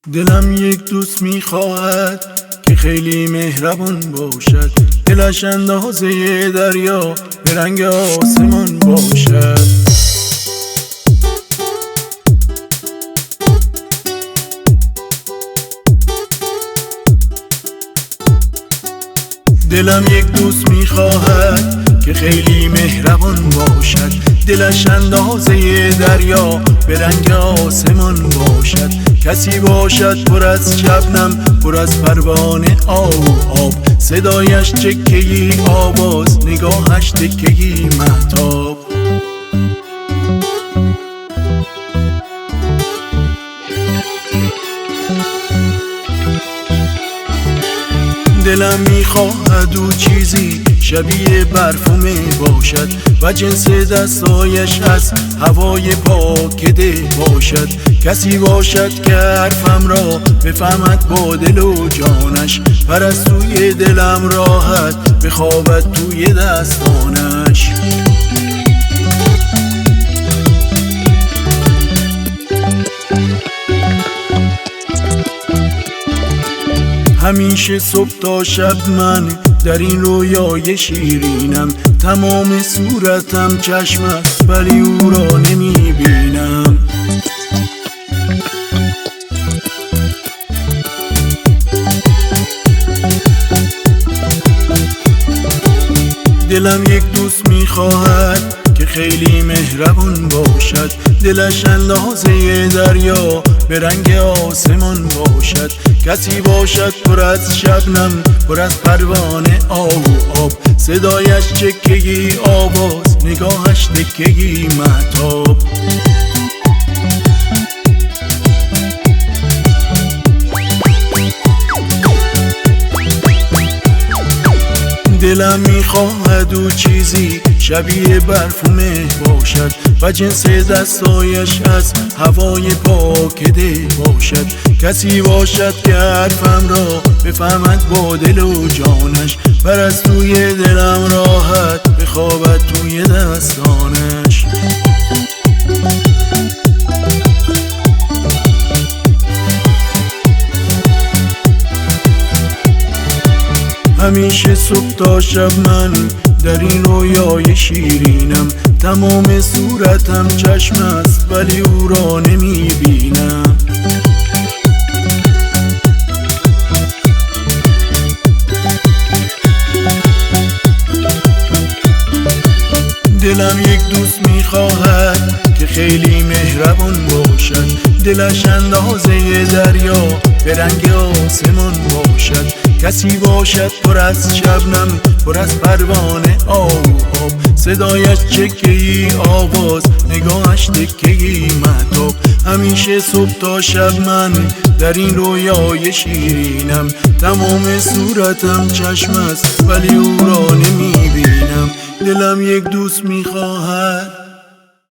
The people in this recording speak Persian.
دلم یک دوست میخواهد که خیلی مهربان باشد، دلش اندازه دریا به رنگ آسمان باشد. دلم یک دوست میخواهد که خیلی مهربان باشد، دلش اندازه دریا به رنگ آسمان باشد. کسی باشد پر از شبنم، پر از پروانه آب، صدایش چکه‌ای آواز، نگاهش تکه‌ای مهتاب. دلم میخواهد او چیزی شبیه برفومه باشد و جنس دستایش از هوای پاکده باشد. کسی باشد که حرفم را بفهمد با دل و جانش، پرستوی دلم راحت بخوابد توی دستانش. همیشه صبح تا شب من در این رویای شیرینم، تمام صورتم چشم است ولی او را نمیبینم. دلم یک دوست میخواهد که خیلی مهربان باشد، دلش اندازه دریا به رنگ آسمان باشد. کسی باشد پر از شبنم، پر از پروانه آب، صدایش چکه‌ای آواز، نگاهش تکه‌ای مهتاب. دلم میخواهد او چیزی شبیه برفومه باشد و جنس دستایش از هوای پاکده باشد. کسی باشد که حرفم را بفهمد با دل و جانش، پرستوی دلم راحت بخوابد توی دستانش. همیشه صبح تا شب من در این رویای شیرینم، تمام صورتم چشم است ولی او را نمیبینم. دلم یک دوست میخواهد که خیلی مهربان باشد، دلش اندازه دریا به رنگ آسمان باشد. کسی باشد پر از شبنم، پر از پروانه آب، صدایش چکه‌ای آواز، نگاهش تکه‌ای مهتاب. همیشه صبح تا شب من در این رویای شیرینم، تمام صورتم چشم است ولی او را نمیبینم. دلم یک دوست میخواهد